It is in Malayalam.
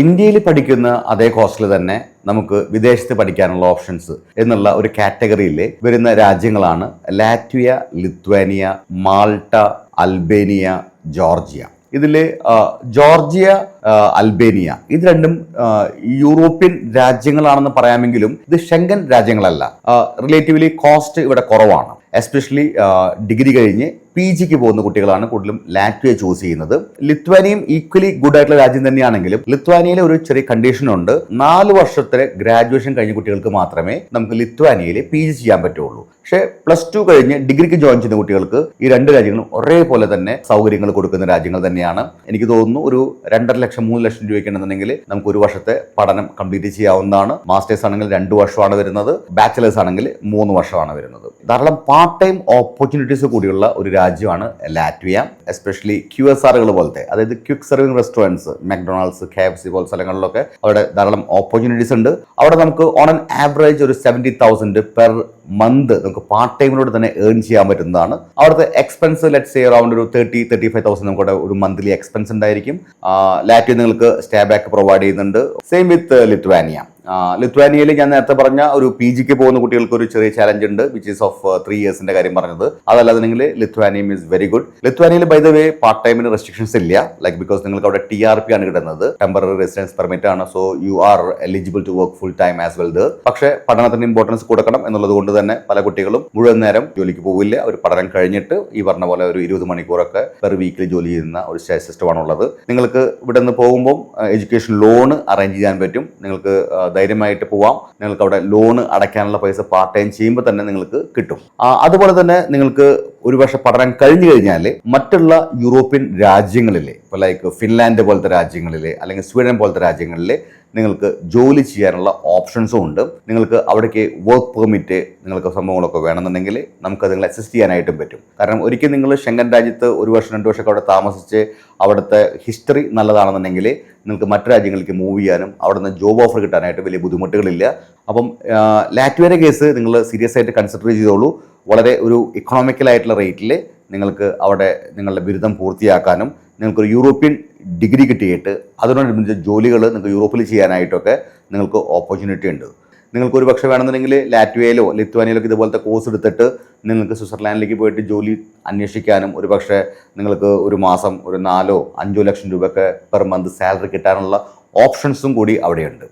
ഇന്ത്യയിൽ പഠിക്കുന്ന അതേ കോസ്റ്റിൽ തന്നെ നമുക്ക് വിദേശത്ത് പഠിക്കാനുള്ള ഓപ്ഷൻസ് എന്നുള്ള ഒരു കാറ്റഗറിയിൽ വരുന്ന രാജ്യങ്ങളാണ് Latvia, Lithuania, Malta, Albania, Georgia. ഇതിൽ ജോർജിയ, അൽബേനിയ ഇത് രണ്ടും യൂറോപ്യൻ രാജ്യങ്ങളാണെന്ന് പറയാമെങ്കിലും ഇത് ഷെങ്കൻ രാജ്യങ്ങളല്ല. റിലേറ്റീവ്ലി കോസ്റ്റ് ഇവിടെ കുറവാണ്. എസ്പെഷ്യലി ഡിഗ്രി കഴിഞ്ഞ് PGക്ക് പോകുന്ന കുട്ടികളാണ് കൂടുതലും ലാറ്റ്വിയ ചൂസ് ചെയ്യുന്നത്. ലിത്വാനിയയും ഈക്വലി ഗുഡ് ആയിട്ടുള്ള രാജ്യം തന്നെയാണെങ്കിലും ലിത്വാനിയയിലെ ഒരു ചെറിയ കണ്ടീഷനുണ്ട്. 4 വർഷത്തെ ഗ്രാജുവേഷൻ കഴിഞ്ഞ കുട്ടികൾക്ക് മാത്രമേ നമുക്ക് ലിത്വാനിയയിൽ PG ചെയ്യാൻ പറ്റുള്ളൂ. പക്ഷേ +2 കഴിഞ്ഞ് ഡിഗ്രിക്ക് ജോയിൻ ചെയ്യുന്ന കുട്ടികൾക്ക് ഈ 2 രാജ്യങ്ങളും ഒരേപോലെ തന്നെ സൗകര്യങ്ങൾ കൊടുക്കുന്ന രാജ്യങ്ങൾ തന്നെയാണ്. എനിക്ക് തോന്നുന്നു ഒരു 2.5 ലക്ഷം 3 ലക്ഷം രൂപയ്ക്കുണ്ടെന്നുണ്ടെങ്കിൽ നമുക്ക് 1 വർഷത്തെ പഠനം കംപ്ലീറ്റ് ചെയ്യാവുന്നതാണ്. മാസ്റ്റേഴ്സ് ആണെങ്കിൽ 2 വർഷമാണ് വരുന്നത്, ബാച്ചിലേഴ്സ് ആണെങ്കിൽ 3 വർഷമാണ് വരുന്നത്. ധാരാളം പാർട്ട് ടൈം ഓപ്പർച്യൂണിറ്റീസ് കൂടിയുള്ള ഒരു രാജ്യമാണ് ലാറ്റ്വിയ. എസ്പെഷ്യലി QSRകൾ പോലത്തെ, അതായത് quick serving restaurants, McDonald's, KFC പോലത്തെ സ്ഥലങ്ങളിലൊക്കെ അവിടെ ധാരാളം ഓപ്പർച്യൂണിറ്റീസ് ഉണ്ട്. അവിടെ നമുക്ക് ഓൺ ആൻ ആവറേജ് ഒരു 70,000 പെർ മന്ത് നമുക്ക് പാർട്ട് ടൈമിലൂടെ തന്നെ ഏൺ ചെയ്യാൻ പറ്റുന്നതാണ്. അവിടുത്തെ എക്സ്പെൻസ് ലെറ്റ്സ് സേ അറൗണ്ട് ഒരു 35,000 നമുക്ക് ഒരു മന്ത്ലി എക്സ്പെൻസ് ഉണ്ടായിരിക്കും. ലാറ്റ്വിയ നിങ്ങൾക്ക് സ്റ്റേ ബാക്ക് പ്രൊവൈഡ് ചെയ്യുന്നുണ്ട്. Same with Lithuania. ലിത്വാനിയയിൽ ഞാൻ നേരത്തെ പറഞ്ഞ ഒരു PGക്ക് പോകുന്ന കുട്ടികൾക്ക് ഒരു ചെറിയ ചാലഞ്ച് ഉണ്ട്, വിച്ച് ഈസ് ഓഫ് 3 ഇയേഴ്സിന്റെ കാര്യം പറഞ്ഞത്. അതല്ലാതെ നിങ്ങൾ ലിത്വാനിയം ഈസ് വെരി ഗുഡ്. ലിത്വാനിയയിൽ ബൈ ദ വേ പാർട്ട് ടൈമിന് റെസ്ട്രിക്ഷൻസ് ഇല്ല. ലൈക്ക് ബിക്കോസ് നിങ്ങൾക്ക് അവിടെ TRP ആണ് കിട്ടുന്നത്, ടെമ്പററി റെസിഡൻസ് പെർമിറ്റ് ആണ്. So you are eligible to work full time as well. പക്ഷേ പഠനത്തിന് ഇമ്പോർട്ടൻസ് കൊടുക്കണം എന്നുള്ളത് കൊണ്ട് തന്നെ പല കുട്ടികളും മുഴുവൻ നേരം ജോലിക്ക് പോകില്ല. അവർ പഠനം കഴിഞ്ഞിട്ട് ഈ പറഞ്ഞ പോലെ ഒരു 20 മണിക്കൂറൊക്കെ പെർ വീക്കിൽ ജോലി ചെയ്യുന്ന ഒരു സിസ്റ്റമാണ് ഉള്ളത്. നിങ്ങൾക്ക് ഇവിടെ നിന്ന് പോകുമ്പോൾ എഡ്യൂക്കേഷൻ ലോൺ അറേഞ്ച് ചെയ്യാൻ പറ്റും. നിങ്ങൾക്ക് ധൈര്യമായിട്ട് പോവാം. നിങ്ങൾക്ക് അവിടെ ലോൺ അടയ്ക്കാനുള്ള പൈസ പാർട്ട് ടൈം ചെയ്യുമ്പോൾ തന്നെ നിങ്ങൾക്ക് കിട്ടും. അതുപോലെ തന്നെ നിങ്ങൾക്ക് ഒരു വർഷം പഠനം കഴിഞ്ഞു കഴിഞ്ഞാൽ മറ്റുള്ള യൂറോപ്യൻ രാജ്യങ്ങളിൽ, ഇപ്പോൾ ലൈക്ക് ഫിൻലാൻഡ് പോലത്തെ രാജ്യങ്ങളിൽ അല്ലെങ്കിൽ സ്വീഡൻ പോലത്തെ രാജ്യങ്ങളിൽ നിങ്ങൾക്ക് ജോലി ചെയ്യാനുള്ള ഓപ്ഷൻസും ഉണ്ട്. നിങ്ങൾക്ക് അവിടേക്ക് വർക്ക് പെർമിറ്റ് നിങ്ങൾക്ക് സംഭവങ്ങളൊക്കെ വേണമെന്നുണ്ടെങ്കിൽ നമുക്കത് നിങ്ങൾ അസിസ്റ്റ് ചെയ്യാനായിട്ടും പറ്റും. കാരണം ഒരിക്കലും നിങ്ങൾ ഷെങ്കൻ രാജ്യത്ത് 1 വർഷം 2 വർഷമൊക്കെ അവിടെ താമസിച്ച് അവിടുത്തെ ഹിസ്റ്ററി നല്ലതാണെന്നുണ്ടെങ്കിൽ നിങ്ങൾക്ക് മറ്റു രാജ്യങ്ങളിലേക്ക് മൂവ് ചെയ്യാനും അവിടെ നിന്ന് ജോബ് ഓഫർ കിട്ടാനായിട്ട് വലിയ ബുദ്ധിമുട്ടുകളില്ല. അപ്പം ലാറ്റ്വിയയുടെ കേസ് നിങ്ങൾ സീരിയസ് ആയിട്ട് കൺസിഡർ ചെയ്തോളൂ. വളരെ ഒരു ഇക്കണോമിക്കലായിട്ടുള്ള റേറ്റിൽ നിങ്ങൾക്ക് അവിടെ നിങ്ങളുടെ ബിരുദം പൂർത്തിയാക്കാനും നിങ്ങൾക്കൊരു യൂറോപ്യൻ ഡിഗ്രി കിട്ടിയിട്ട് അതിനോടനുബന്ധിച്ച ജോലികൾ നിങ്ങൾക്ക് യൂറോപ്പിൽ ചെയ്യാനായിട്ടൊക്കെ നിങ്ങൾക്ക് ഓപ്പർച്യൂണിറ്റി ഉണ്ട്. നിങ്ങൾക്ക് ഒരു പക്ഷേ വേണമെന്നുണ്ടെങ്കിൽ ലാറ്റ്വിയയിലോ ലിത്വാനിയയിലോ ഇതുപോലത്തെ കോഴ്സ് എടുത്തിട്ട് നിങ്ങൾക്ക് സ്വിറ്റ്സർലാൻഡിലേക്ക് പോയിട്ട് ജോലി അന്വേഷിക്കാനും ഒരു പക്ഷേ നിങ്ങൾക്ക് ഒരു മാസം ഒരു 4-5 ലക്ഷം രൂപയൊക്കെ പെർ മന്ത് സാലറി കിട്ടാനുള്ള ഓപ്ഷൻസും കൂടി അവിടെയുണ്ട്.